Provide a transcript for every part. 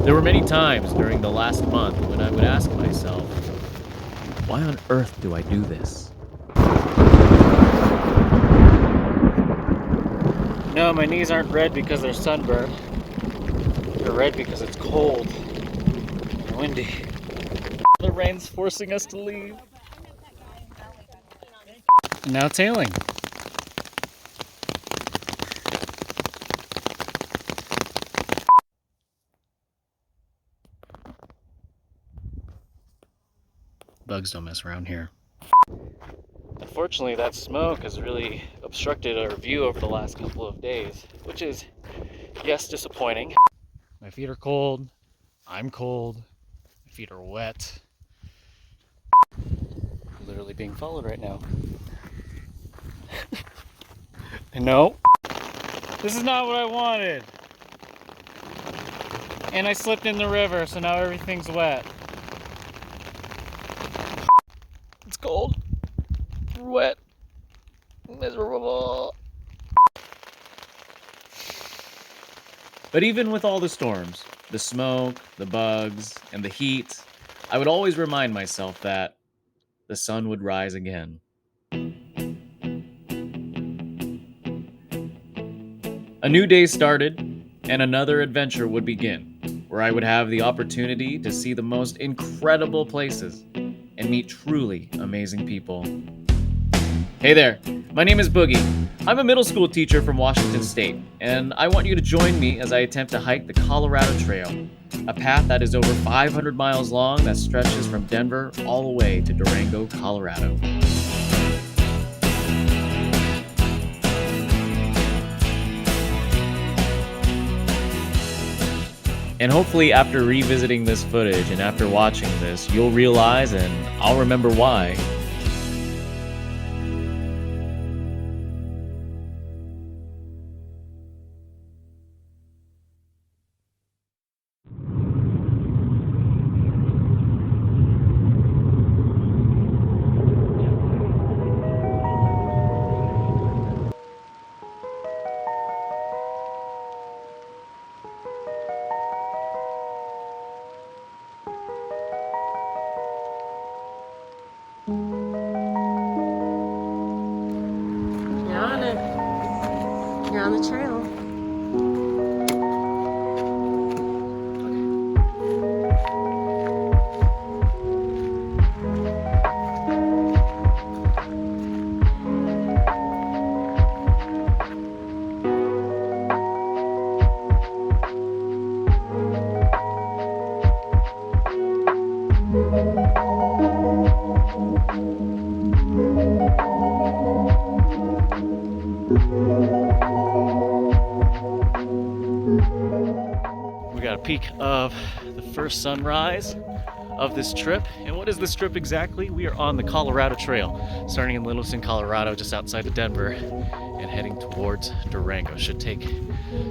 There were many times during the last month when I would ask myself, why on earth do I do this? No, my knees aren't red because they're sunburned. They're red because it's cold and windy. The rain's forcing us to leave. Now tailing. Bugs don't mess around here. Unfortunately, that smoke has really obstructed our view over the last couple of days, which is, yes, disappointing. My feet are cold. I'm cold. My feet are wet. I'm literally being followed right now. No, this is not what I wanted. And I slipped in the river, so now everything's wet. It's cold. Wet. Miserable. But even with all the storms, the smoke, the bugs, and the heat, I would always remind myself that the sun would rise again. A new day started, and another adventure would begin, where I would have the opportunity to see the most incredible places and meet truly amazing people. Hey there, my name is Boogie. I'm a middle school teacher from Washington State, and I want you to join me as I attempt to hike the Colorado Trail, a path that is over 500 miles long that stretches from Denver all the way to Durango, Colorado. And hopefully after revisiting this footage and after watching this, you'll realize, and I'll remember why, You're on the trail. We got a peek of the first sunrise of this trip. And what is this trip exactly? We are on the Colorado Trail, starting in Littleton, Colorado, just outside of Denver, and heading towards Durango. Should take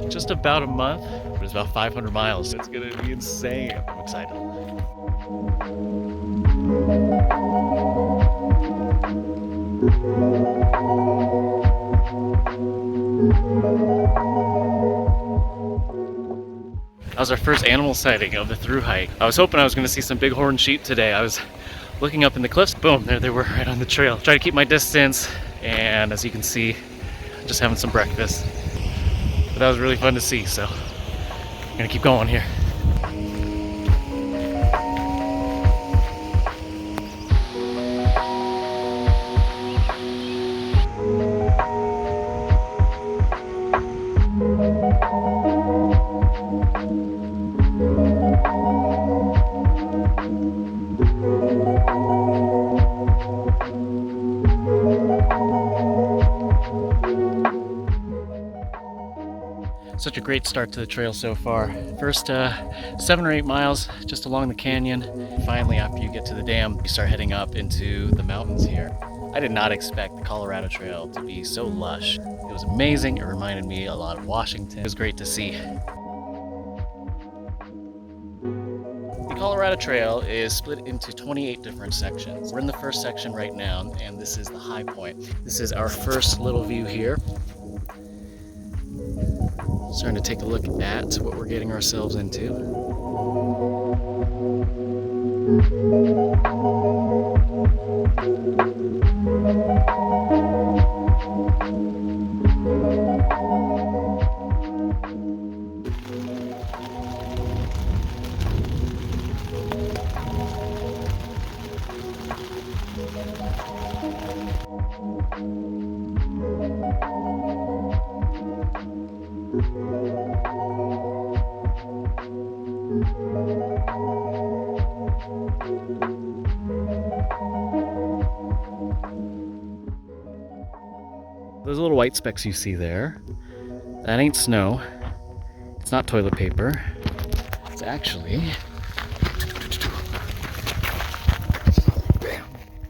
just about a month, but it's about 500 miles. It's gonna be insane. I'm excited. That was our first animal sighting of the Thru-Hike. I was hoping I was going to see some bighorn sheep today. I was looking up in the cliffs, boom, there they were right on the trail. Try to keep my distance, and as you can see, just having some breakfast. But that was really fun to see, so I'm going to keep going here. Such a great start to the trail so far. First 7 or 8 miles just along the canyon. Finally, after you get to the dam, you start heading up into the mountains here. I did not expect the Colorado Trail to be so lush. It was amazing. It reminded me a lot of Washington. It was great to see. The Colorado Trail is split into 28 different sections. We're in the first section right now, and this is the high point. This is our first little view here. Starting to take a look at what we're getting ourselves into. Those little white specks you see there, that ain't snow. It's not toilet paper. It's actually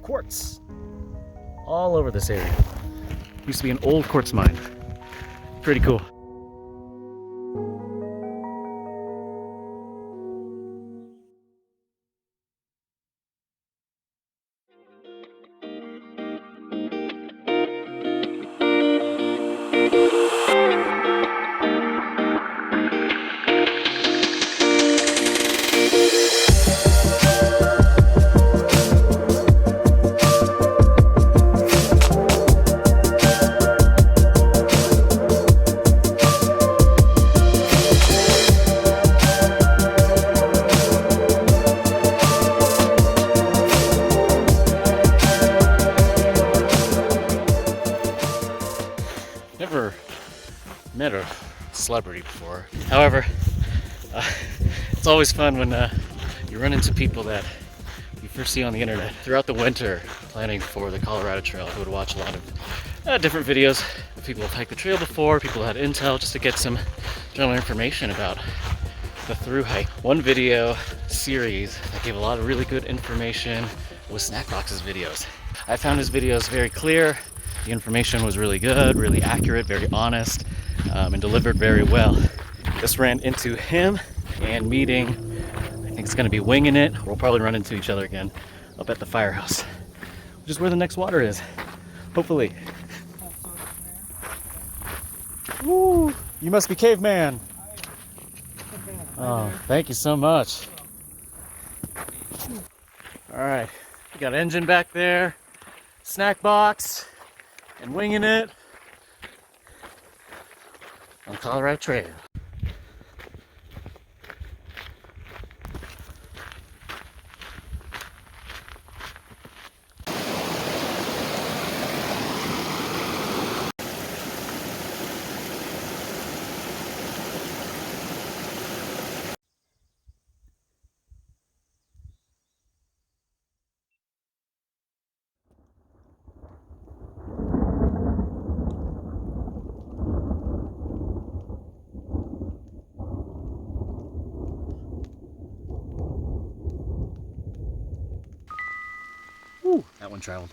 quartz. All over this area. Used to be an old quartz mine. Pretty cool. Never met a celebrity before. However, it's always fun when you run into people that you first see on the internet. Throughout the winter, planning for the Colorado Trail, I would watch a lot of different videos of people who've hiked the trail before, people who had intel, just to get some general information about the Thru-Hike. One video series that gave a lot of really good information was Snackbox's videos. I found his videos very clear. The information was really good, really accurate, very honest, and delivered very well. Just ran into him and meeting, I think it's gonna be Winging It. We'll probably run into each other again up at the firehouse, which is where the next water is, hopefully. Woo! You must be Caveman. Oh, thank you so much. All right, we got engine back there, Snackbox, and Winging It on Colorado Trail. Woo, that one traveled.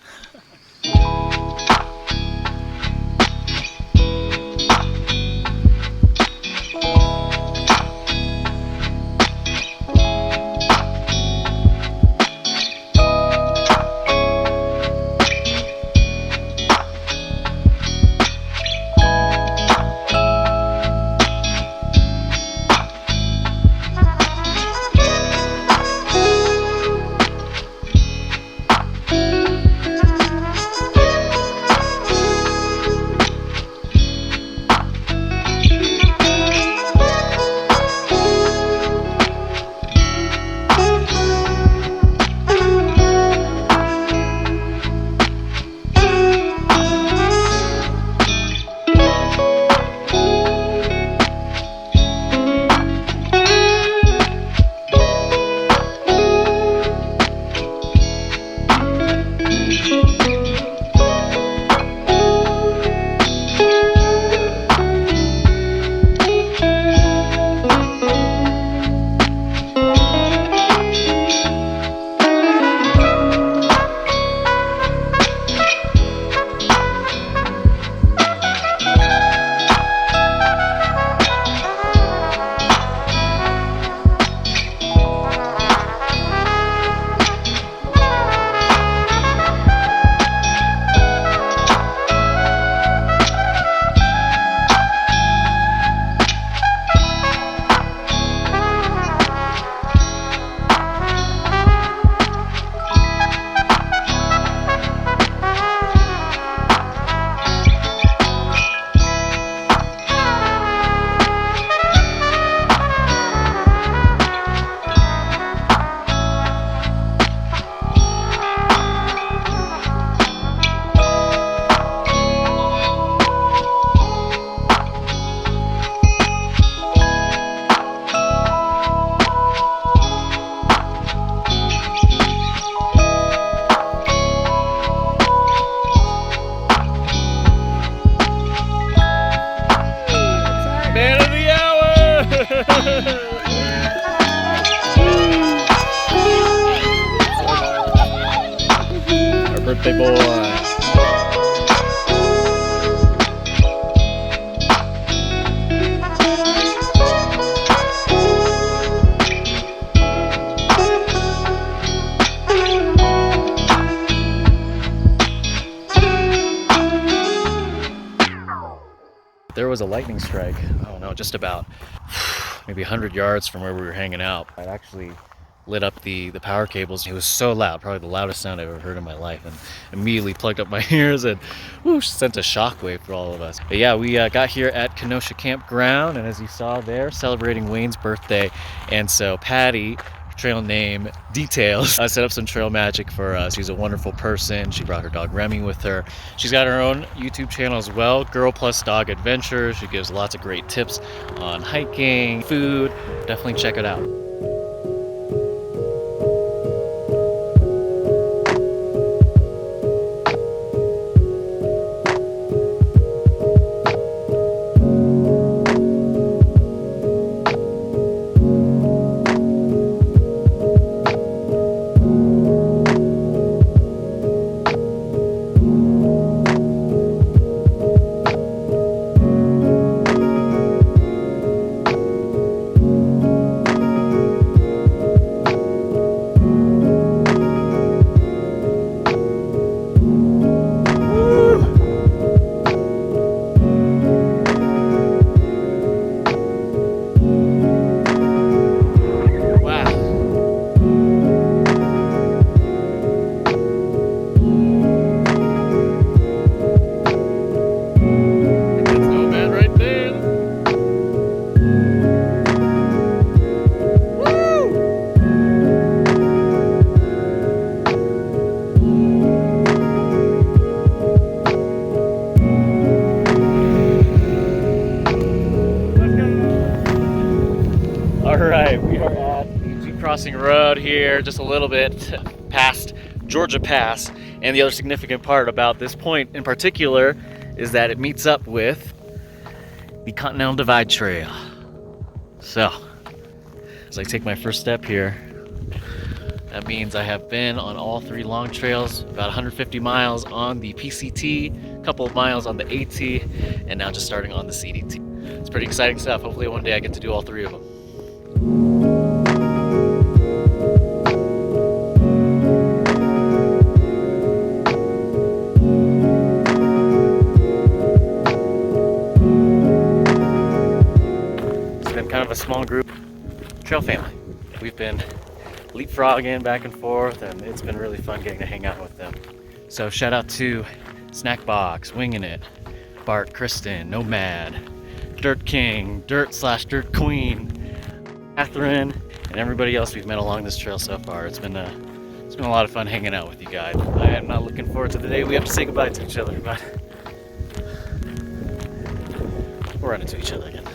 Our birthday boy. There was a lightning strike, I don't know, just about maybe 100 yards from where we were hanging out. I actually lit up the power cables. It was so loud, probably the loudest sound I've ever heard in my life, and immediately plugged up my ears and whoosh, sent a shockwave for all of us. But yeah, we got here at Kenosha Campground, and as you saw there, celebrating Wayne's birthday. And so Patty, trail name details, set up some trail magic for us. She's a wonderful person. She brought her dog Remy with her. She's got her own YouTube channel as well, Girl Plus Dog Adventures. She gives lots of great tips on hiking, food. Definitely check it out. Crossing road here, just a little bit past Georgia Pass. And the other significant part about this point in particular is that it meets up with the Continental Divide Trail. So, as I take my first step here, that means I have been on all three long trails, about 150 miles on the PCT, a couple of miles on the AT, and now just starting on the CDT. It's pretty exciting stuff. Hopefully one day I get to do all three of them. Kind of a small group trail family. We've been leapfrogging back and forth, and it's been really fun getting to hang out with them. So shout out to Snackbox, Winging It, Bart, Kristen, Nomad, Dirt King, Dirt/Dirt Queen, Catherine, and everybody else we've met along this trail so far. It's been a lot of fun hanging out with you guys. I am not looking forward to the day we have to say goodbye to each other, but we'll run into each other again.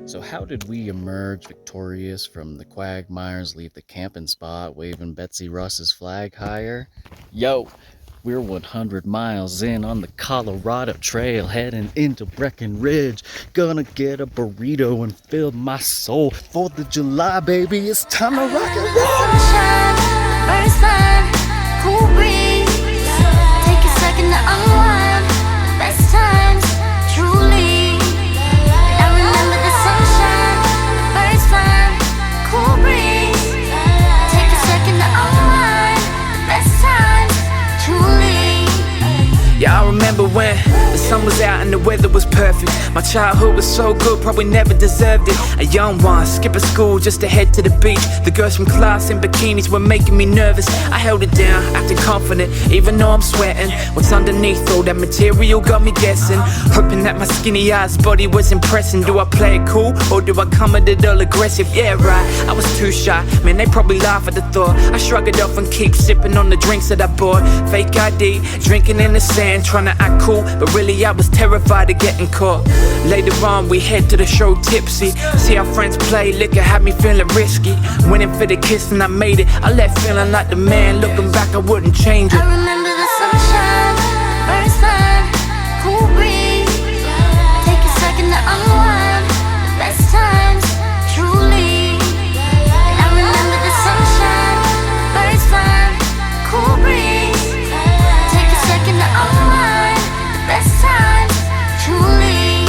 So how did we emerge victorious from the quagmires, leave the camping spot, waving Betsy Ross's flag higher? Yo, we're 100 miles in on the Colorado Trail, heading into Breckenridge. Gonna get a burrito and fill my soul. 4th of July, baby, it's time to rock and roll. Sunshine, first line, cool breeze. Take a second to unwind. Best times, truly. And I remember the sunshine, first line, cool breeze. Take a second to unwind. Best times, truly. Yeah, I remember when the sun was out and the weather was perfect. My childhood was so good, probably never deserved it. A young one, skipping school just to head to the beach. The girls from class in bikinis were making me nervous. I held it down, acting confident, even though I'm sweating. What's underneath all that material got me guessing. Hoping that my skinny ass body was impressing. Do I play it cool, or do I come at it all aggressive? Yeah, right, I was too shy, man, they probably laugh at the thought. I shrug it off and keep sipping on the drinks that I bought. Fake ID, drinking in the sand, trying to act cool, but really I was was terrified of getting caught. Later on, we head to the show tipsy. See our friends play, liquor had me feeling risky. Went in for the kiss and I made it. I left feeling like the man. Looking back, I wouldn't change it. I remember the sunshine, first time, cool breeze. Take a second to unwind, best times, truly. And I remember the sunshine, first time, cool breeze. Take a second to unwind, best times, truly.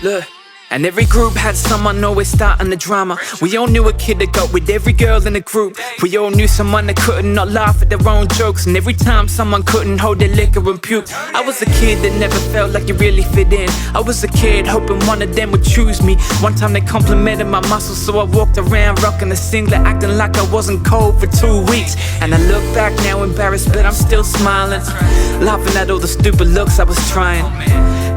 Look. And every group had someone always starting the drama. We all knew a kid that got with every girl in the group. We all knew someone that couldn't not laugh at their own jokes. And every time someone couldn't hold their liquor and puke. I was a kid that never felt like it really fit in. I was a kid hoping one of them would choose me. One time they complimented my muscles, so I walked around rocking a singlet, acting like I wasn't cold for 2 weeks. And I look back now embarrassed, but I'm still smiling, laughing at all the stupid looks I was trying.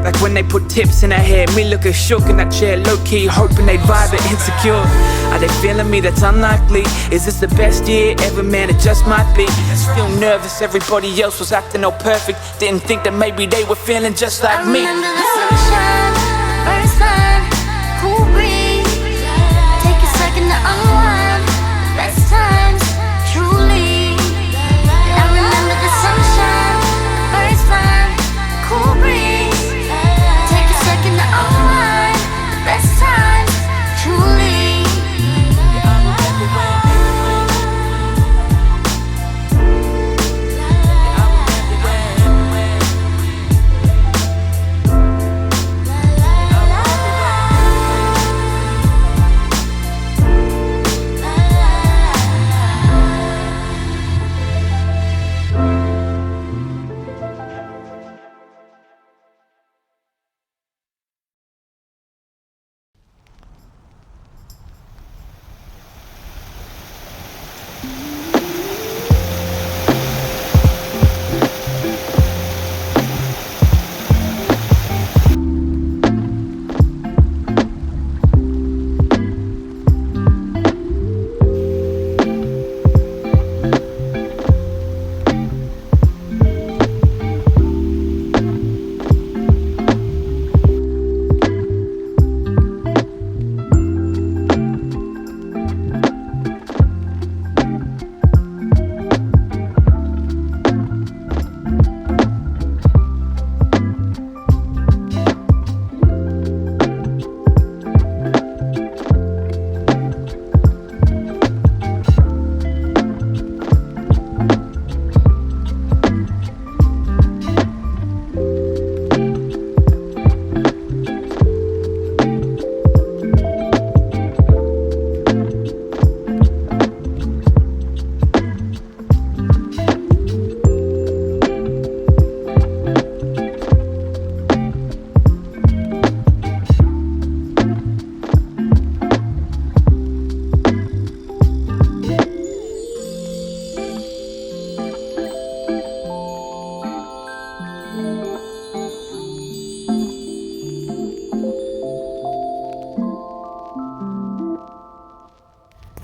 Back when they put tips in her hair, me looking shook in that chair, low-key, hoping they vibe it, insecure. Are they feeling me? That's unlikely. Is this the best year ever? Man, it just might be. Still nervous, everybody else was acting all perfect. Didn't think that maybe they were feeling just like me. I remember the sunshine, first time, cool breeze. Take a second to unwind, best times, truly. And I remember the sunshine, first time, cool breeze. Take a second to unwind, best times, truly.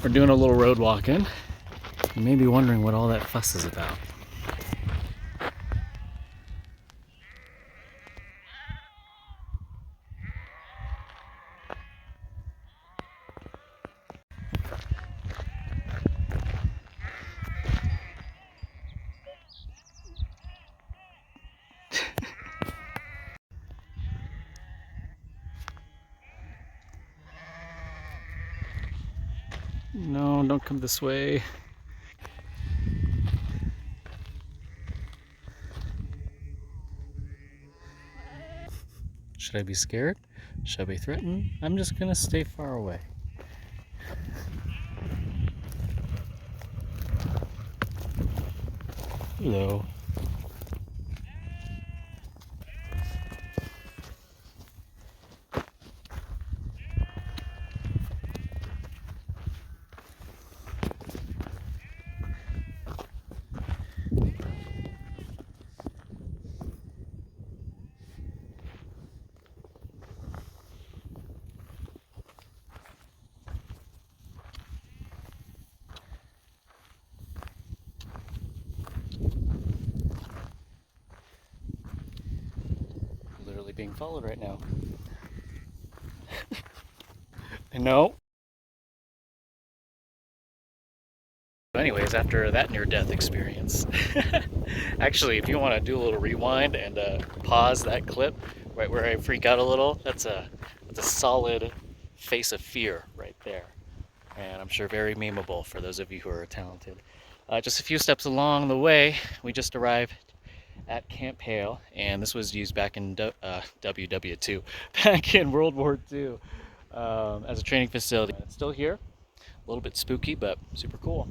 We're doing a little road walking. You may be wondering what all that fuss is about. No, don't come this way. Should I be scared? Should I be threatened? I'm just gonna stay far away. Hello. followed right now. No. Anyways, after that near-death experience, actually, if you want to do a little rewind and pause that clip right where I freak out a little, that's a solid face of fear right there, and I'm sure very memeable for those of you who are talented. Just a few steps along the way, we just arrived at Camp Hale, and this was used back in WW2, back in World War II, as a training facility. It's still here, a little bit spooky, but super cool.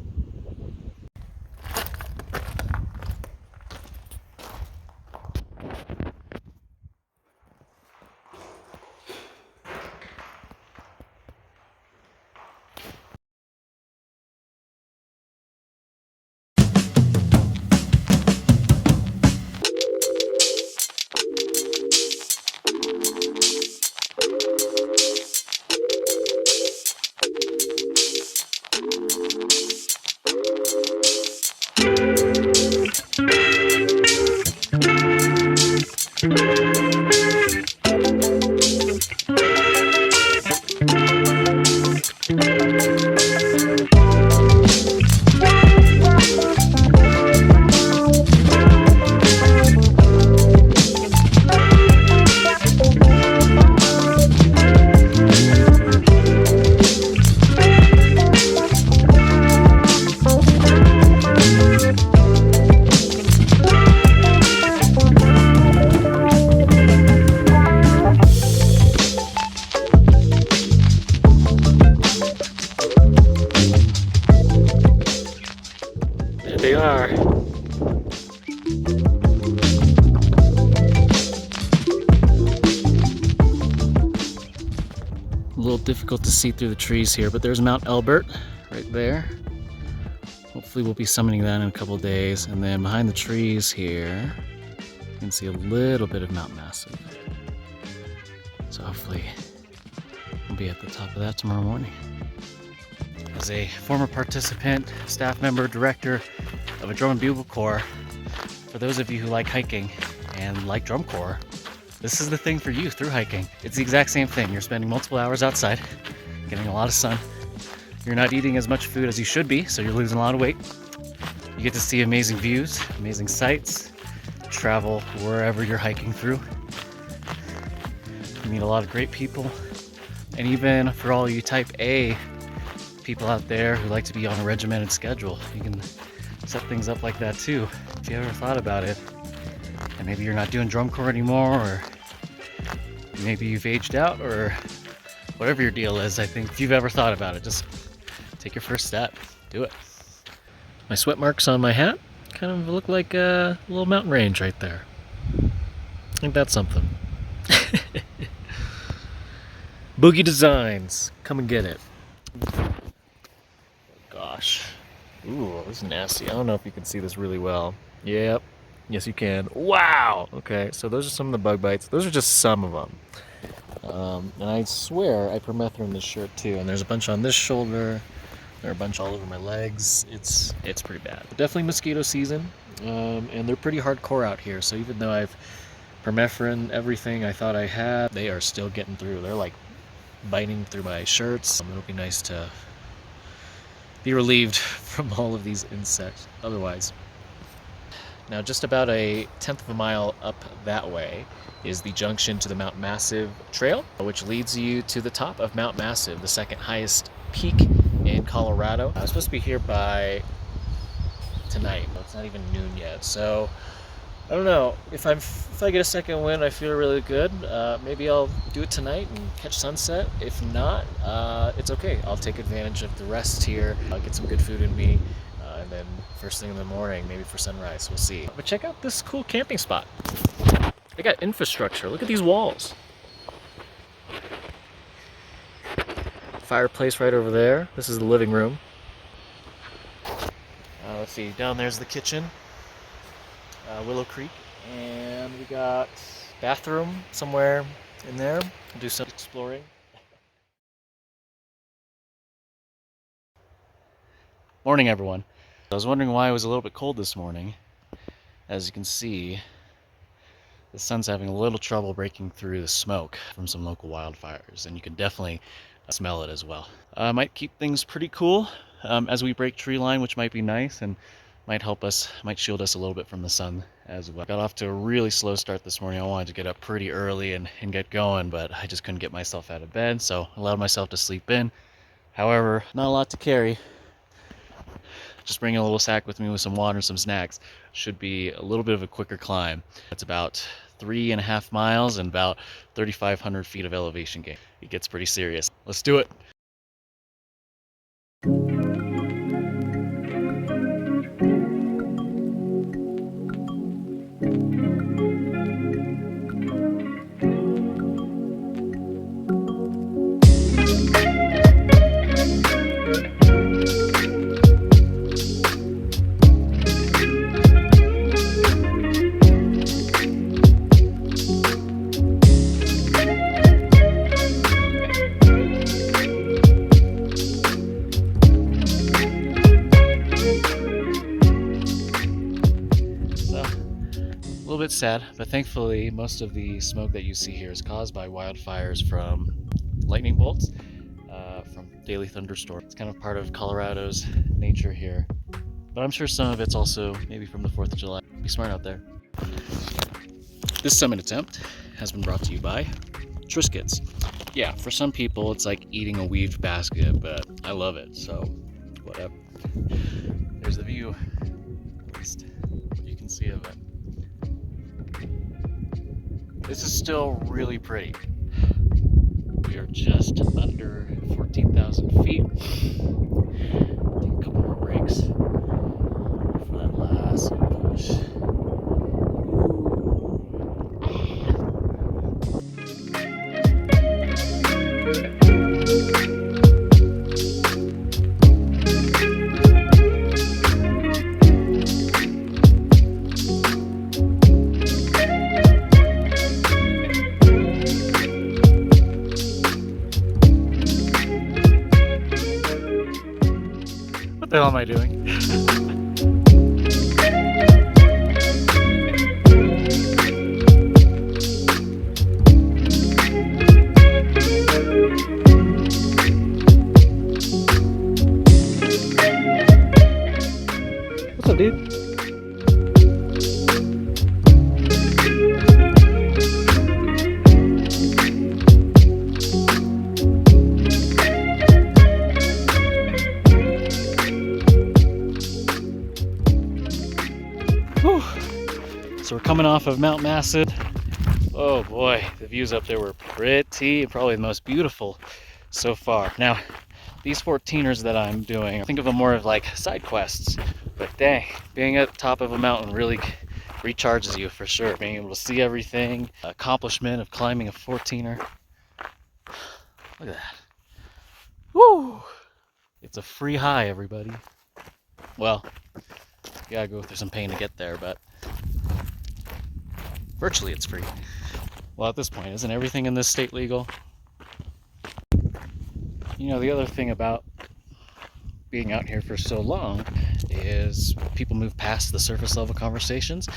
They are. A little difficult to see through the trees here, but there's Mount Elbert right there. Hopefully we'll be summiting that in a couple days. And then behind the trees here, you can see a little bit of Mount Massive. So hopefully we'll be at the top of that tomorrow morning. As a former participant, staff member, director of a drum and bugle corps, for those of you who like hiking and like drum corps, this is the thing for you, through hiking. It's the exact same thing. You're spending multiple hours outside, getting a lot of sun. You're not eating as much food as you should be, so you're losing a lot of weight. You get to see amazing views, amazing sights, travel wherever you're hiking through. You meet a lot of great people, and even for all you type A people out there who like to be on a regimented schedule, you can set things up like that too, if you ever thought about it. And maybe you're not doing drum corps anymore, or maybe you've aged out, or whatever your deal is. I think if you've ever thought about it, just take your first step, do it. My sweat marks on my hat kind of look like a little mountain range right there. I think that's something. Boogie Designs, come and get it. Gosh. Ooh, this is nasty. I don't know if you can see this really well. Yep. Yes, you can. Wow! Okay, so those are some of the bug bites. Those are just some of them. And I swear I permethrin this shirt too. And there's a bunch on this shoulder. There are a bunch all over my legs. It's pretty bad. But definitely mosquito season. And they're pretty hardcore out here. So even though I've permethrin everything I thought I had, they are still getting through. They're like biting through my shirts. It'll be nice to be relieved from all of these insects otherwise. Now just about a 1/10 of a mile up that way is the junction to the Mount Massive Trail, which leads you to the top of Mount Massive, the second highest peak in Colorado. I was supposed to be here by tonight, but it's not even noon yet, so I don't know. If I get a second wind, I feel really good. Maybe I'll do it tonight and catch sunset. If not, it's okay. I'll take advantage of the rest here. I'll get some good food in me, and then first thing in the morning, maybe for sunrise, we'll see. But check out this cool camping spot. They got infrastructure. Look at these walls. Fireplace right over there. This is the living room. Let's see. Down there's the kitchen. Willow Creek, and we got bathroom somewhere in there. We'll do some exploring. Morning, everyone. I was wondering why it was a little bit cold this morning. As you can see, the sun's having a little trouble breaking through the smoke from some local wildfires, and you can definitely smell it as well. Might keep things pretty cool as we break tree line, which might be nice and might help us, might shield us a little bit from the sun as well. Got off to a really slow start this morning. I wanted to get up pretty early and get going, but I just couldn't get myself out of bed, so allowed myself to sleep in. However, not a lot to carry. Just bringing a little sack with me with some water and some snacks. Should be a little bit of a quicker climb. It's about 3.5 miles and about 3,500 feet of elevation gain. It gets pretty serious. Let's do it. Bit sad, but thankfully most of the smoke that you see here is caused by wildfires from lightning bolts from daily thunderstorms. It's kind of part of Colorado's nature here, but I'm sure some of it's also maybe from the 4th of July. Be smart out there. This summit attempt has been brought to you by Triscuits. Yeah, for some people it's like eating a weaved basket, but I love it, so whatever. There's the view, at least you can see of it. This is still really pretty. We are just under 14,000 feet. Take a couple more breaks for that last push. What the hell am I doing? What's up, dude? So we're coming off of Mount Massive. Oh boy, the views up there were pretty, probably the most beautiful so far. Now, these 14ers that I'm doing, I think of them more of like side quests, but dang, being at the top of a mountain really recharges you for sure. Being able to see everything, accomplishment of climbing a 14er. Look at that. Woo! It's a free high, everybody. Well, you gotta go through some pain to get there, but virtually it's free. Well, at this point, isn't everything in this state legal? You know, the other thing about being out here for so long is people move past the surface level conversations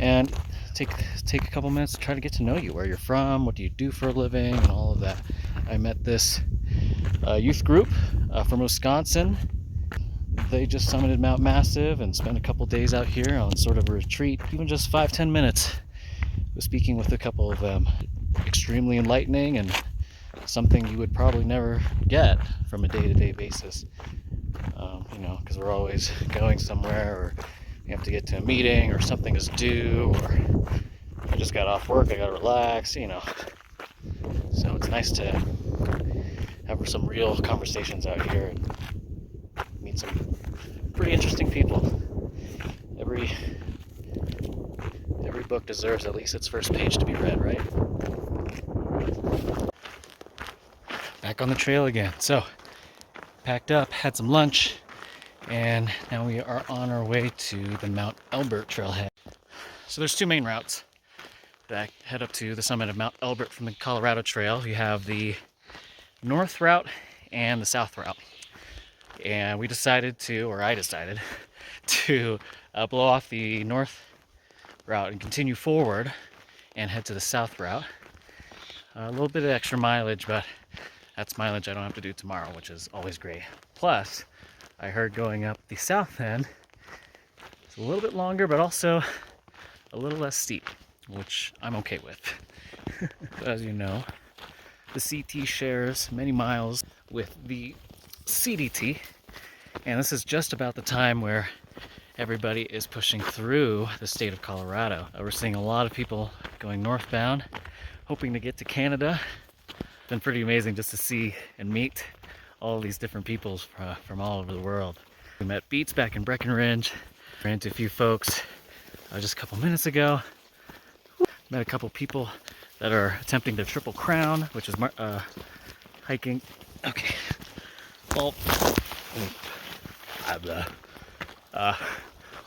and take a couple minutes to try to get to know you, where you're from, what do you do for a living, and all of that. I met this youth group from Wisconsin. They just summited Mount Massive and spent a couple days out here on sort of a retreat. Even just 5-10 minutes was speaking with a couple of them. Extremely enlightening and something you would probably never get from a day-to-day basis. You know, because we're always going somewhere, or we have to get to a meeting, or something is due, or I just got off work, I gotta relax, you know. So it's nice to have some real conversations out here and meet some pretty interesting people. Every book deserves at least its first page to be read, right? Back on the trail again. So, packed up, had some lunch, and now we are on our way to the Mount Elbert trailhead. So there's two main routes that head up to the summit of Mount Elbert from the Colorado Trail. You have the north route and the south route. And I decided to blow off the north route and continue forward and head to the south route. A little bit of extra mileage, but that's mileage I don't have to do tomorrow, which is always great. Plus, I heard going up the south end, it's a little bit longer, but also a little less steep, which I'm okay with. As you know, the CT shares many miles with the CDT, and this is just about the time where everybody is pushing through the state of Colorado. We're seeing a lot of people going northbound, hoping to get to Canada. It's been pretty amazing just to see and meet all these different people from all over the world. We met Beats back in Breckenridge, ran into a few folks just a couple minutes ago. Met a couple people that are attempting the Triple Crown, which is hiking. Okay.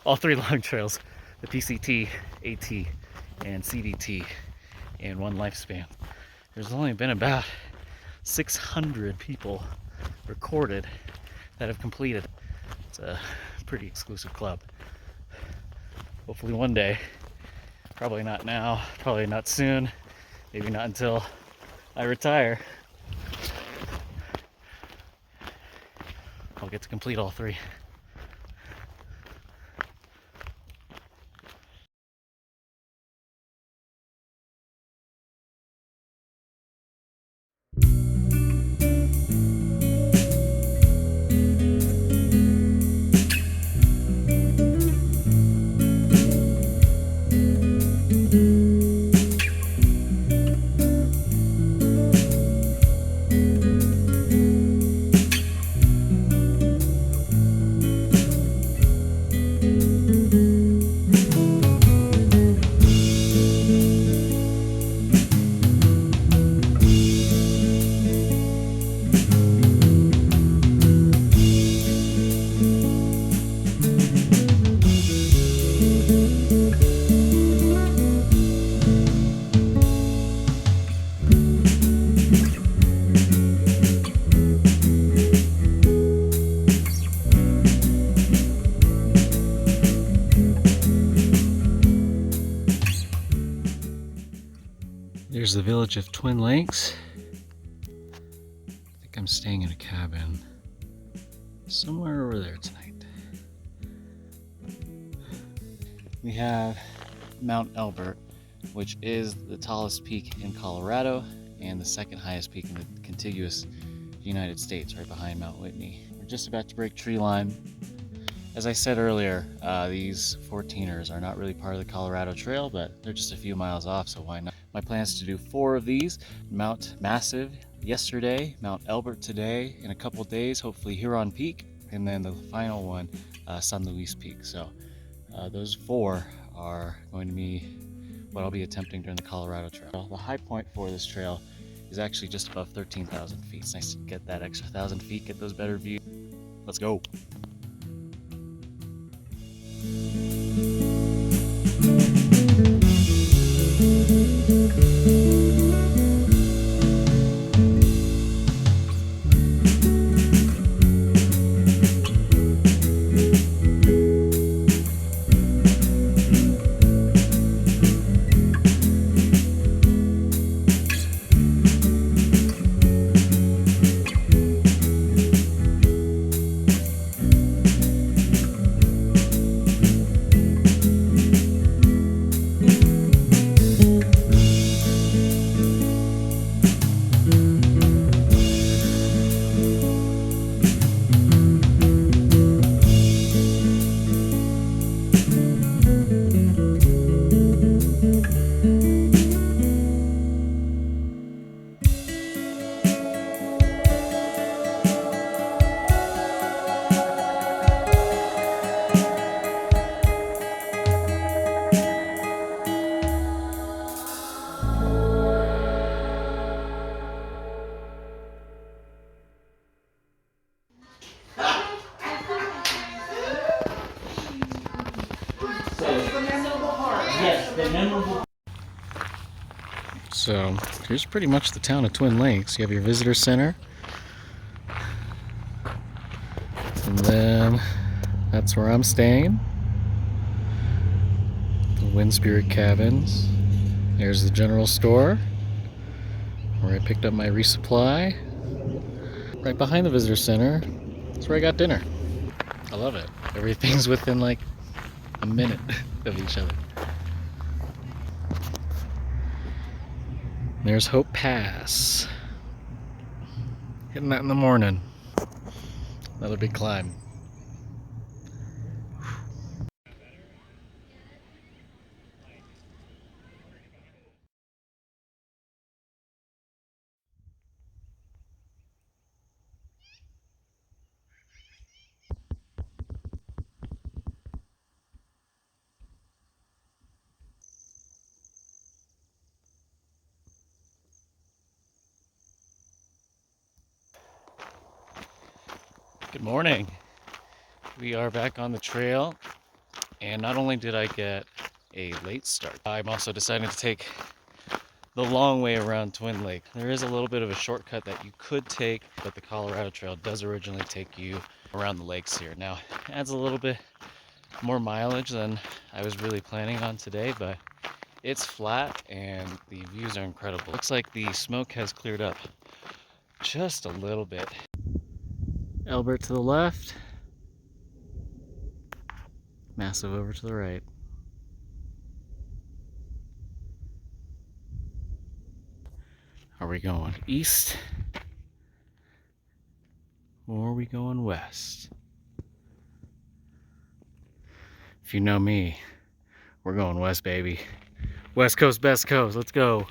All three long trails, the PCT, AT, and CDT, in one lifespan. There's only been about 600 people recorded that have completed. It's a pretty exclusive club. Hopefully one day, probably not now, probably not soon, maybe not until I retire, I'll get to complete all three. There's the village of Twin Lakes. I think I'm staying in a cabin somewhere over there tonight. We have Mount Elbert, which is the tallest peak in Colorado and the second highest peak in the contiguous United States, right behind Mount Whitney. We're just about to break tree line. As I said earlier, these 14ers are not really part of the Colorado Trail, but they're just a few miles off, so why not? My plan is to do 4 of these. Mount Massive yesterday, Mount Elbert today, in a couple days, hopefully Huron Peak, and then the final one, San Luis Peak. So those 4 are going to be what I'll be attempting during the Colorado Trail. The high point for this trail is actually just above 13,000 feet. It's nice to get that extra 1,000 feet, get those better views. Let's go. So here's pretty much the town of Twin Lakes. You have your visitor center, and then that's where I'm staying. The Wind Spirit Cabins. There's the general store where I picked up my resupply. Right behind the visitor center, that's where I got dinner. I love it. Everything's within like a minute of each other. There's Hope Pass. Hitting that in the morning. Another big climb. Good morning. We are back on the trail, and not only did I get a late start, I'm also deciding to take the long way around Twin Lake. There is a little bit of a shortcut that you could take, but the Colorado Trail does originally take you around the lakes here. Now, it adds a little bit more mileage than I was really planning on today, but it's flat and the views are incredible. Looks like the smoke has cleared up just a little bit. Albert to the left, Massive over to the right. Are we going east or are we going west? If you know me, we're going west, baby. West coast, best coast, let's go.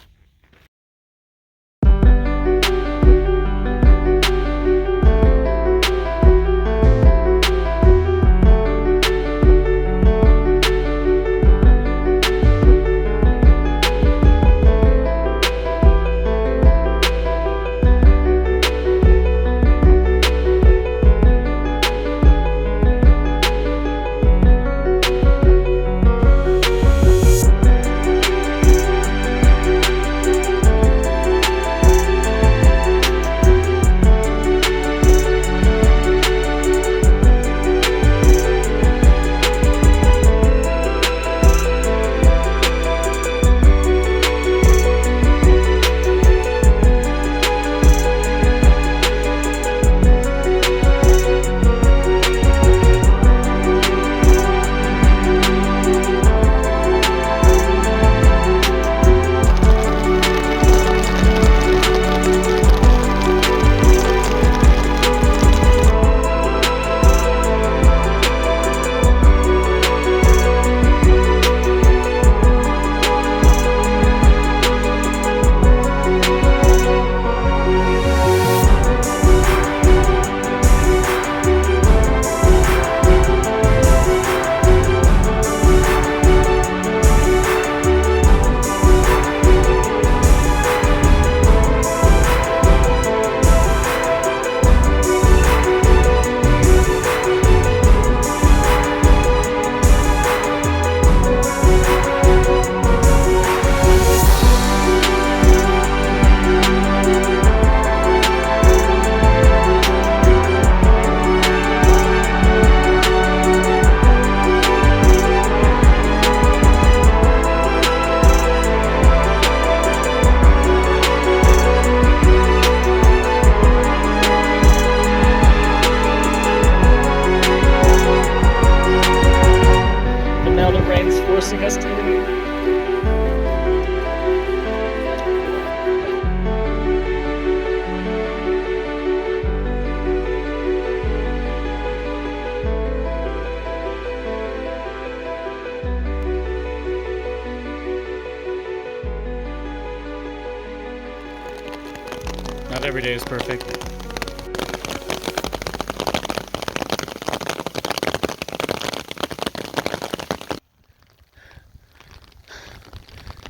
Not every day is perfect.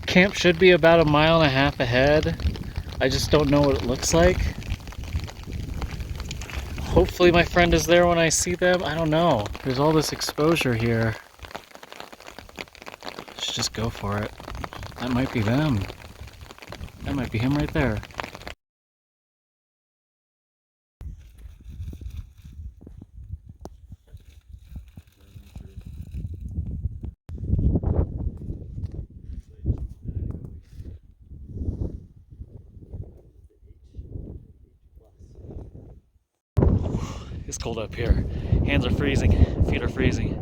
Camp should be about 1.5 miles ahead. I just don't know what it looks like. Hopefully my friend is there when I see them. I don't know. There's all this exposure here. Should just go for it. That might be them. That might be him right there. it's cold up here. Hands are freezing, feet are freezing.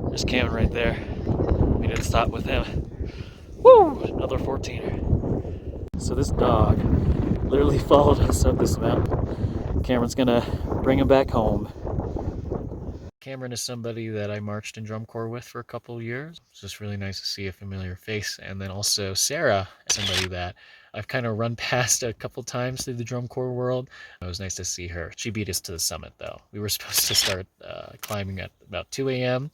There's Cameron right there. We didn't stop with him. Woo! Another 14er. So this dog literally followed us up this mountain. Cameron's gonna bring him back home. Cameron is somebody that I marched in drum corps with for a couple of years. It's just really nice to see a familiar face. And then also Sarah, somebody that I've kind of run past a couple times through the drum corps world. It was nice to see her. She beat us to the summit though. We were supposed to start climbing at about 2 a.m.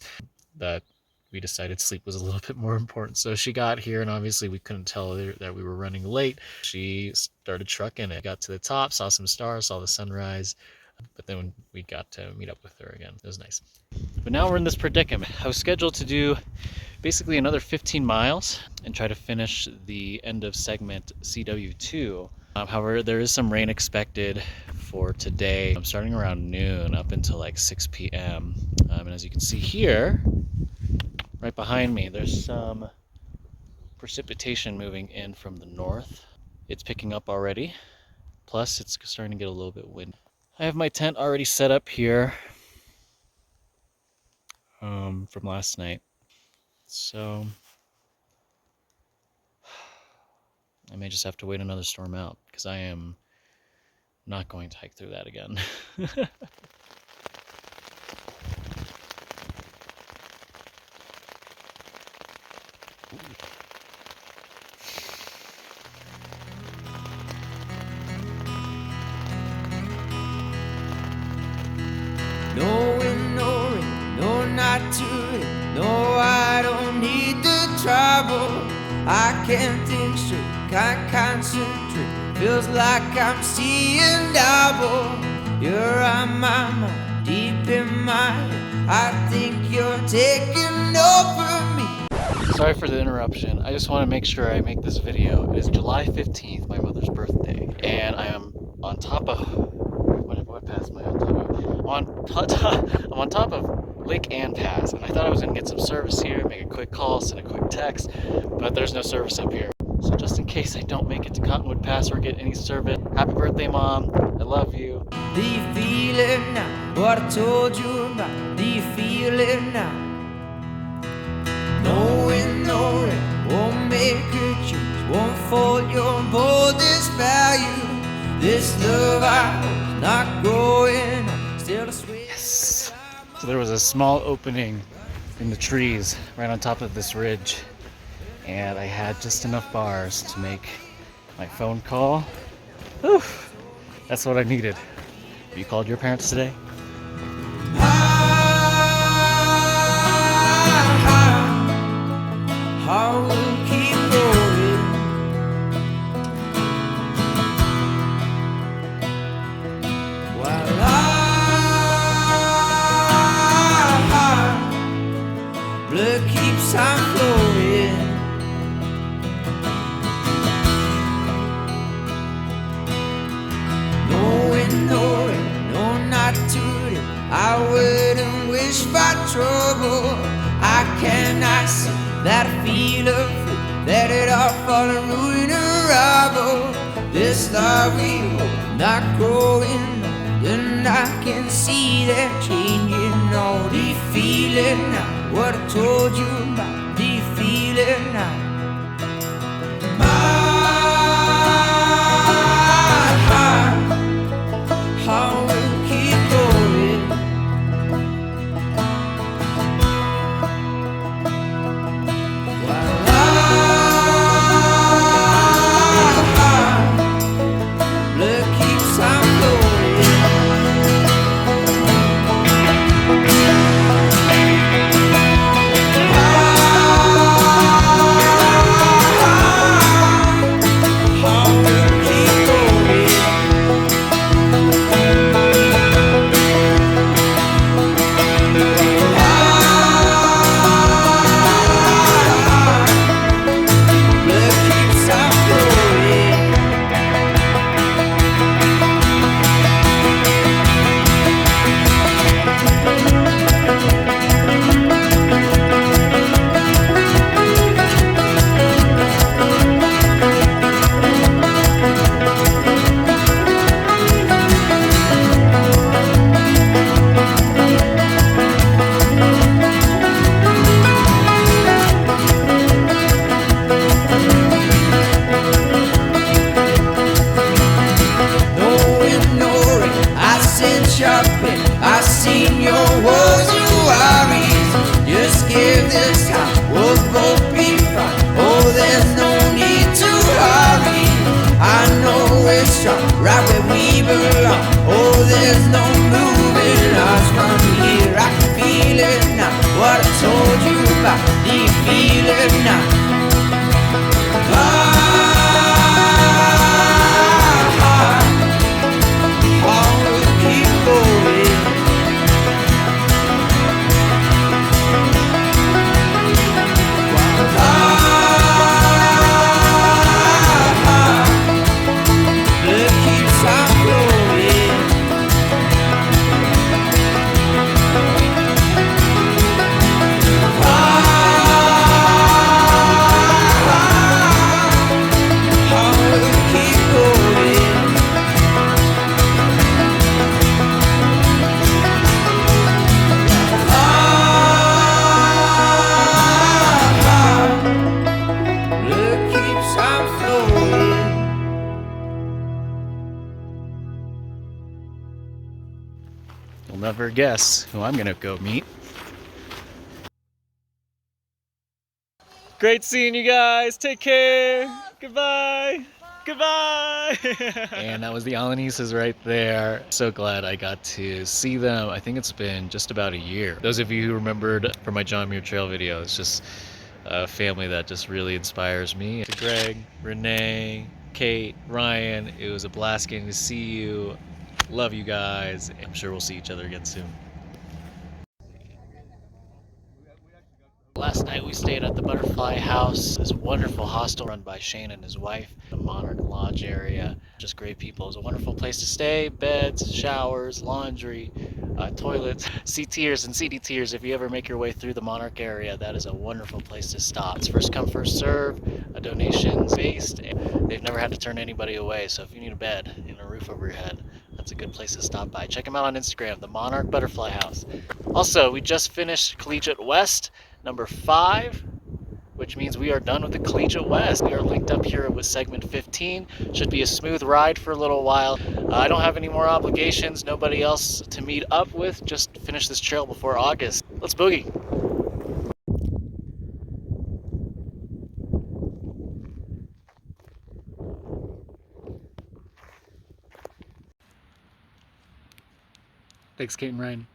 but we decided sleep was a little bit more important. So she got here and obviously we couldn't tell her that we were running late. She started trucking it, got to the top, saw some stars, saw the sunrise. But then we got to meet up with her again. It was nice. But now we're in this predicament. I was scheduled to do basically another 15 miles and try to finish the end of segment CW2. However, there is some rain expected for today. I'm starting around noon up until like 6 p.m. And as you can see here, right behind me, there's some precipitation moving in from the north. It's picking up already. Plus, it's starting to get a little bit windy. I have my tent already set up here from last night. So I may just have to wait another storm out because I am not going to hike through that again. No, I don't need the trouble. I can't think straight, can't concentrate. Feels like I'm seeing double. You're on my mind, deep in my head. I think you're taking over me. Sorry for the interruption. I just want to make sure I make this video. It is July 15th, my mother's birthday, and I am on top of... What pass am I on top of? I'm on top of Lake Ann Pass, and I thought I was going to get some service here, make a quick call, send a quick text, but there's no service up here. So just in case I don't make it to Cottonwood Pass or get any service, happy birthday, Mom. I love you. Do you feel it now? What I told you about? Do you feel it now? Knowing no rain won't make a change, won't fold your boldest value. This love I hold not growing up, still a sweet. Yes. So there was a small opening in the trees right on top of this ridge, and I had just enough bars to make my phone call. Whew. That's what I needed. Have you called your parents today? I will keep going. While blood keeps on flowing. Knowing, no, not today. I wouldn't wish for trouble. I cannot see that I feel afraid that it all fall and ruin and rubble. This love we hold not growing, and I can see that changing. Oh, do you feel it now? What I told you about, do you feel it now? My heart, I will keep going. While blood keeps on flowing. Ah. feel it now. You'll never guess who I'm gonna go meet. Great seeing you guys. Take care. Goodbye. Goodbye. And that was the Alanises right there. So glad I got to see them. I think it's been just about a year. Those of you who remembered from my John Muir Trail video, it's just a family that just really inspires me. To Greg, Renee, Kate, Ryan, it was a blast getting to see you. Love you guys. I'm sure we'll see each other again soon. Last night we stayed at the Butterfly House, this wonderful hostel run by Shane and his wife, the Monarch Lodge area. Just great people. It was a wonderful place to stay. Beds, showers, laundry, toilets, C tiers and CD tiers. If you ever make your way through the Monarch area, that is a wonderful place to stop. It's first come, first serve, donations based. They've never had to turn anybody away, so if you need a bed and a roof over your head, that's a good place to stop by. Check them out on Instagram, the Monarch Butterfly House. Also, we just finished Collegiate West, number 5, which means we are done with the Collegiate West. We are linked up here with segment 15. Should be a smooth ride for a little while. I don't have any more obligations, nobody else to meet up with. Just finish this trail before August. Let's boogie. Thanks, Kate and Ryan.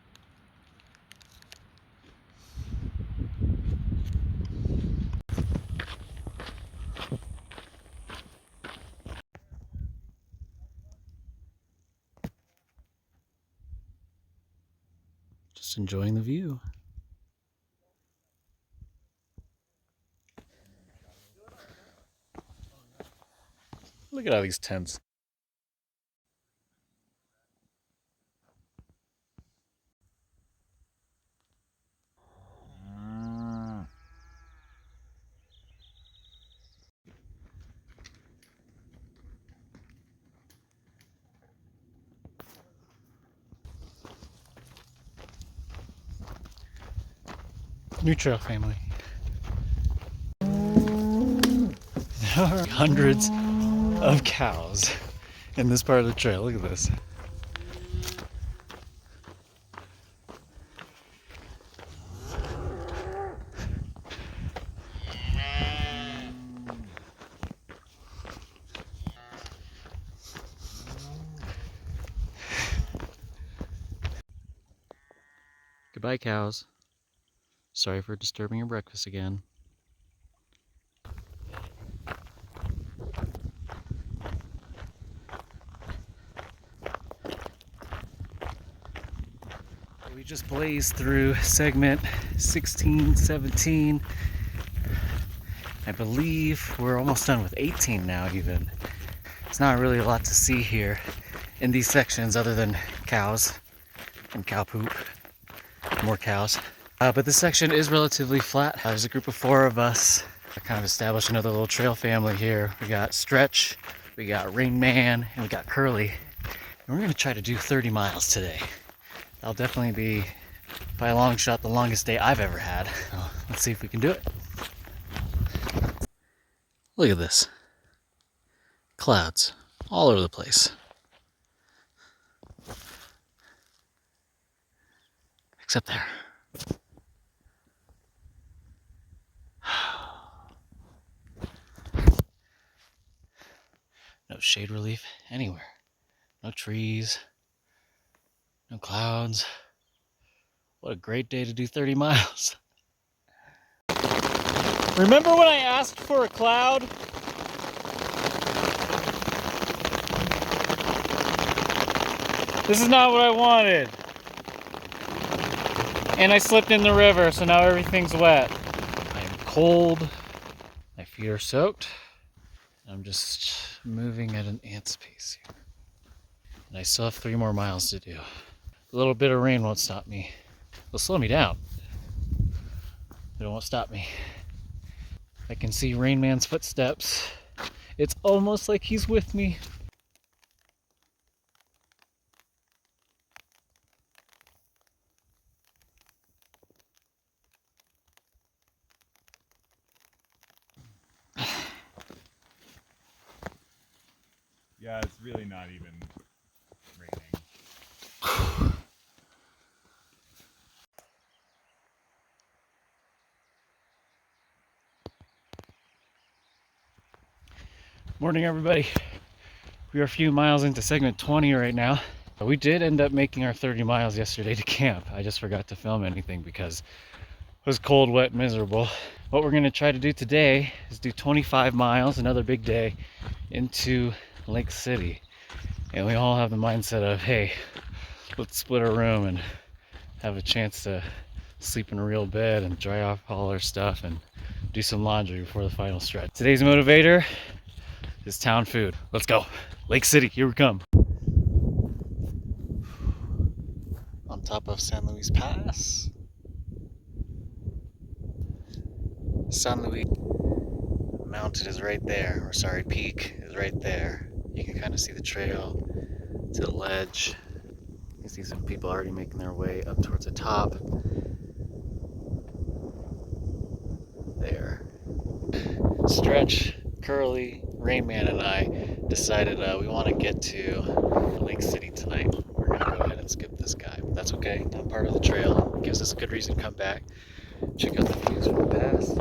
Just enjoying the view. Look at all these tents. New trail family. There are hundreds of cows in this part of the trail. Look at this. Goodbye, cows. Sorry for disturbing your breakfast again. We just blazed through segment 16, 17. I believe we're almost done with 18 now even. It's not really a lot to see here in these sections other than cows and cow poop. More cows. But this section is relatively flat. There's a group of 4 of us. I kind of established another little trail family here. We got Stretch, we got Rain Man, and we got Curly. And we're gonna try to do 30 miles today. That'll definitely be, by a long shot, the longest day I've ever had. So let's see if we can do it. Look at this. Clouds all over the place. Except there. No shade relief anywhere. No trees. No clouds. What a great day to do 30 miles. Remember when I asked for a cloud? This is not what I wanted. And I slipped in the river, so now everything's wet. I am cold. My feet are soaked. I'm just moving at an ant's pace here. And I still have 3 more miles to do. A little bit of rain won't stop me. It'll slow me down, but it won't stop me. I can see Rain Man's footsteps. It's almost like he's with me. Yeah, it's really not even raining. Morning, everybody. We are a few miles into segment 20 right now. We did end up making our 30 miles yesterday to camp. I just forgot to film anything because it was cold, wet, miserable. What we're gonna try to do today is do 25 miles, another big day, into Lake City. And we all have the mindset of, hey, let's split a room and have a chance to sleep in a real bed and dry off all our stuff and do some laundry before the final stretch. Today's motivator is town food. Let's go. Lake City, here we come. On top of San Luis Pass. San Luis Mountain is right there, or sorry, peak is right there. You can kind of see the trail to the ledge. You can see some people already making their way up towards the top. There. Stretch, Curly, Rain Man, and I decided we want to get to Lake City tonight. We're going to go ahead and skip this guy, but that's okay. Not part of the trail. It gives us a good reason to come back. Check out the views from the pass.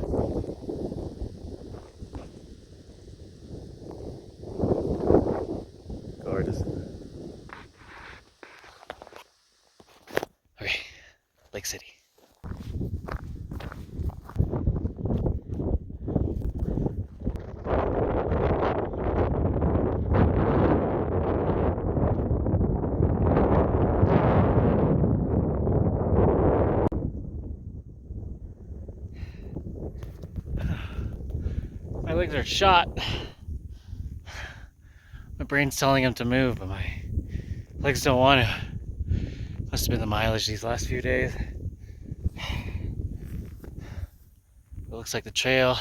Gorgeous. Okay, Lake City. My legs are shot. My brain's telling them to move, but my legs don't want to. Must have been the mileage these last few days. It looks like the trail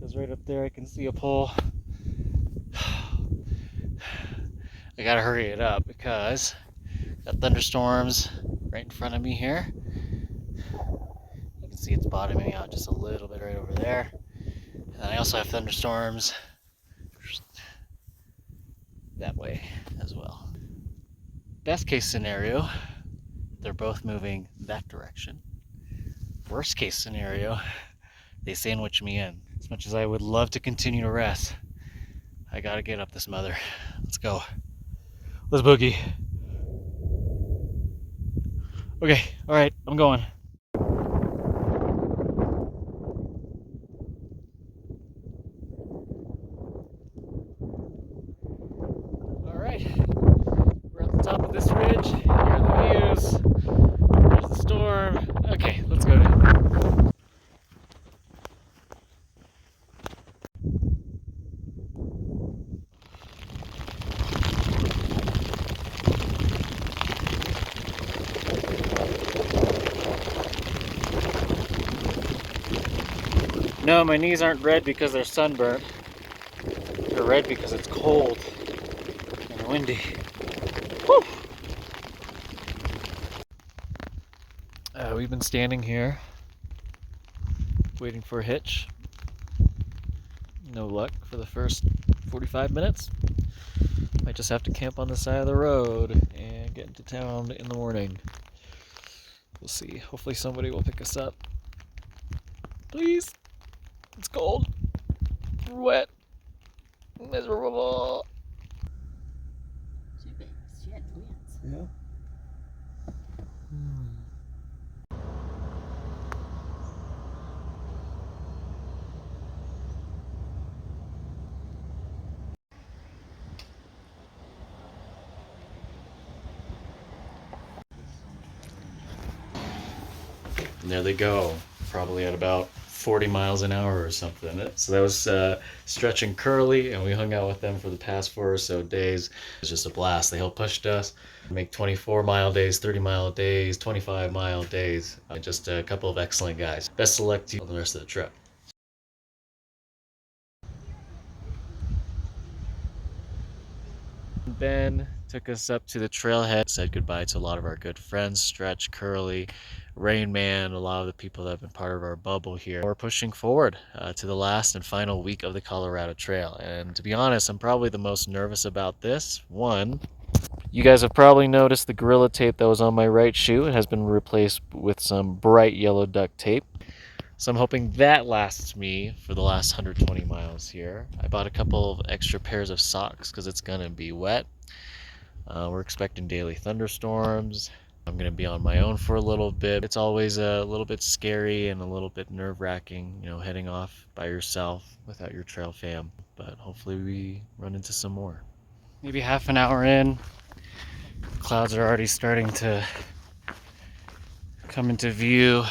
goes right up there. I can see a pole. I gotta hurry it up because got thunderstorms right in front of me here. You can see it's bottoming out just a little bit right over there. And I also have thunderstorms that way as well. Best case scenario, they're both moving that direction. Worst case scenario, they sandwich me in. As much as I would love to continue to rest, I gotta get up this mother. Let's go. Let's boogie. Okay, alright, I'm going. We're at the top of this ridge. Here are the views. There's the storm. Okay, let's go down. No, my knees aren't red because they're sunburnt. They're red because it's cold and windy. Whew. We've been standing here waiting for a hitch. No luck for the first 45 minutes. Might just have to camp on the side of the road and get into town in the morning. We'll see. Hopefully somebody will pick us up. Please. It's cold. Wet. Miserable. She had twins. Yeah. And there they go, probably at about 40 miles an hour or something. So that was Stretch and Curly, and we hung out with them for the past 4 or so days. It was just a blast. They helped pushed us make 24-mile days, 30-mile days, 25-mile days. Just a couple of excellent guys. Best selectee on the rest of the trip. Ben took us up to the trailhead, said goodbye to a lot of our good friends, Stretch, Curly, Rain Man, a lot of the people that have been part of our bubble here. We're pushing forward to the last and final week of the Colorado Trail. And to be honest, I'm probably the most nervous about this. One, you guys have probably noticed the Gorilla Tape that was on my right shoe. It has been replaced with some bright yellow duct tape. So I'm hoping that lasts me for the last 120 miles here. I bought a couple of extra pairs of socks because it's gonna be wet. We're expecting daily thunderstorms. I'm gonna be on my own for a little bit. It's always a little bit scary and a little bit nerve-wracking, you know, heading off by yourself without your trail fam. But hopefully we run into some more. Maybe half an hour in, clouds are already starting to come into view.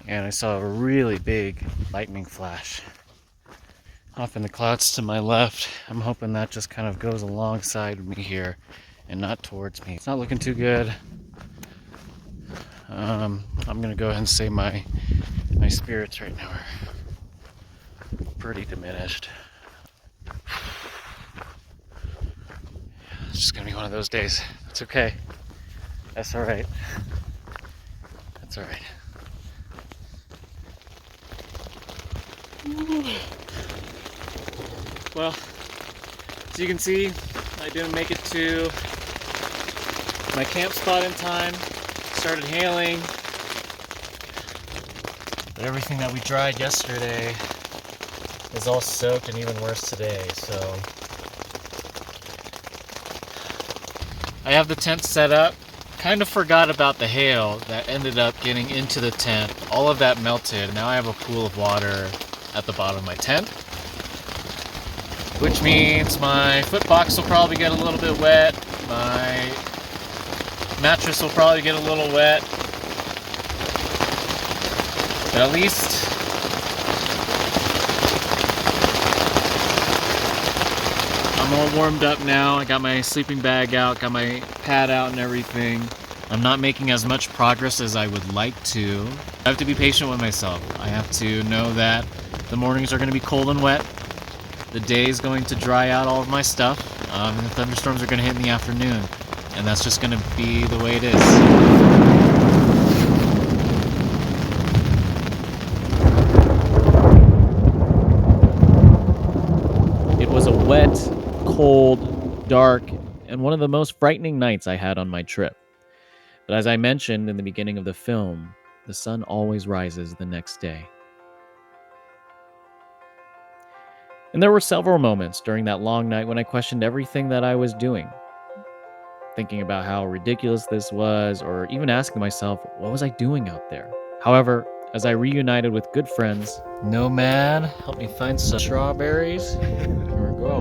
And I saw a really big lightning flash off in the clouds to my left. I'm hoping that just kind of goes alongside me here and not towards me. It's not looking too good. I'm gonna go ahead and say my spirits right now are pretty diminished. It's just gonna be one of those days. It's okay. That's all right. That's all right. Well, as you can see, I didn't make it to my camp spot in time. Started hailing. But everything that we dried yesterday is all soaked and even worse today, so I have the tent set up. Kind of forgot about the hail that ended up getting into the tent. All of that melted. Now I have a pool of water at the bottom of my tent, which means my foot box will probably get a little bit wet. My mattress will probably get a little wet. But at least I'm all warmed up now. I got my sleeping bag out, got my pad out and everything. I'm not making as much progress as I would like to. I have to be patient with myself. I have to know that the mornings are going to be cold and wet. The day is going to dry out all of my stuff. And the thunderstorms are going to hit in the afternoon. And that's just going to be the way it is. It was a wet, cold, dark, and one of the most frightening nights I had on my trip. But as I mentioned in the beginning of the film, the sun always rises the next day. And there were several moments during that long night when I questioned everything that I was doing. Thinking about how ridiculous this was, or even asking myself, what was I doing out there? However, as I reunited with good friends, Nomad helped me find some strawberries. Here we go.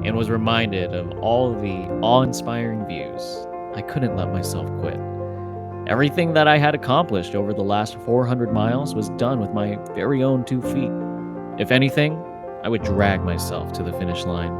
And was reminded of all of the awe-inspiring views, I couldn't let myself quit. Everything that I had accomplished over the last 400 miles was done with my very own 2 feet. If anything, I would drag myself to the finish line.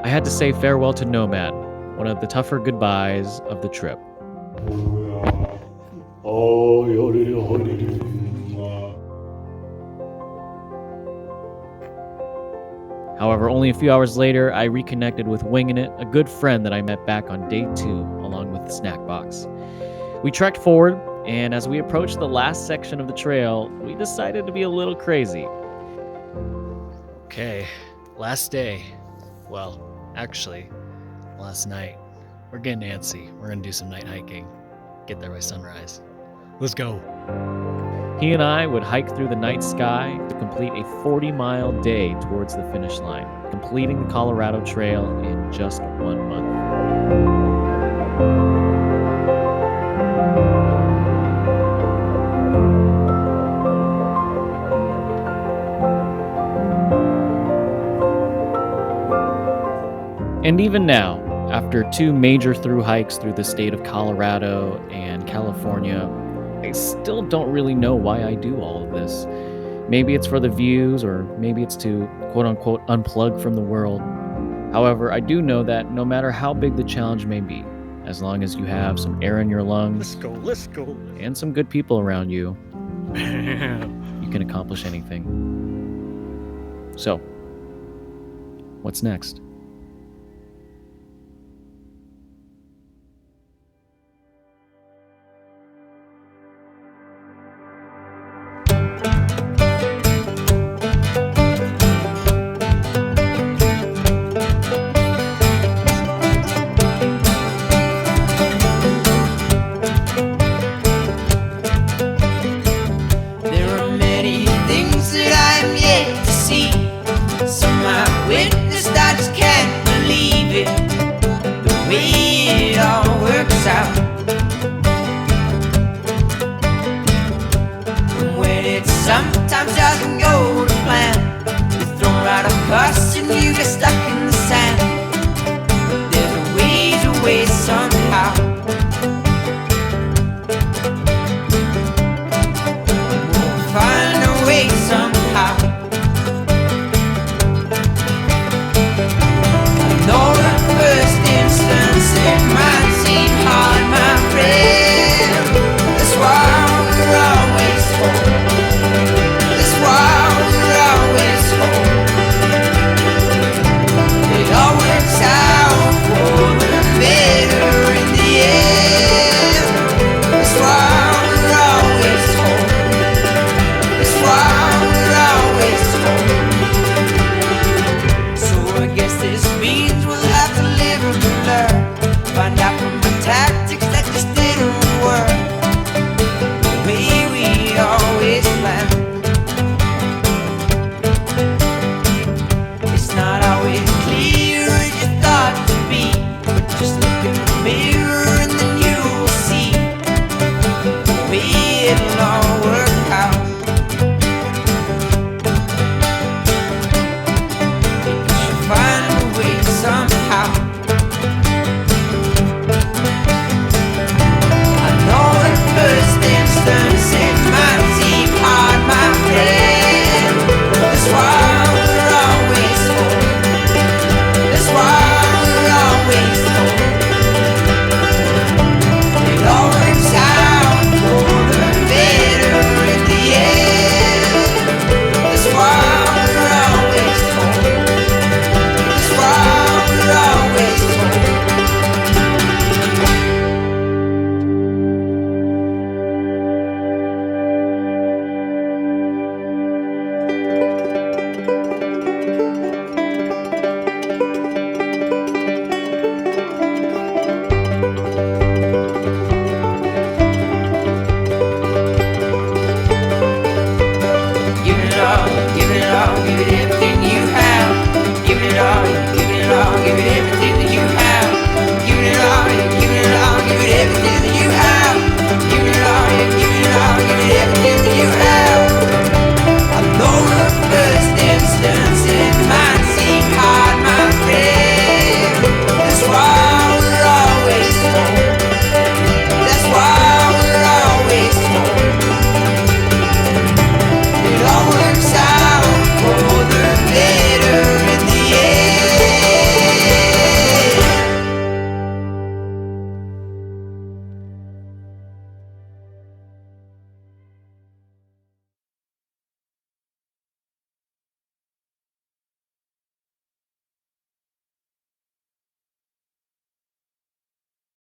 I had to say farewell to Nomad, one of the tougher goodbyes of the trip. However, only a few hours later, I reconnected with Wingin' It, a good friend that I met back on day 2, along with the Snackbox. We trekked forward, and as we approached the last section of the trail, we decided to be a little crazy. Okay, last day. Well, actually, last night. We're getting antsy. We're gonna do some night hiking. Get there by sunrise. Let's go. He and I would hike through the night sky to complete a 40-mile day towards the finish line, completing the Colorado Trail in just 1 month. And even now, after 2 major through hikes through the state of Colorado and California, I still don't really know why I do all of this. Maybe it's for the views, or maybe it's to quote-unquote unplug from the world. However, I do know that no matter how big the challenge may be, as long as you have some air in your lungs Let's go. and some good people around you, you can accomplish anything. So, what's next? Sometimes doesn't go to plan. You're thrown right across and you get stuck in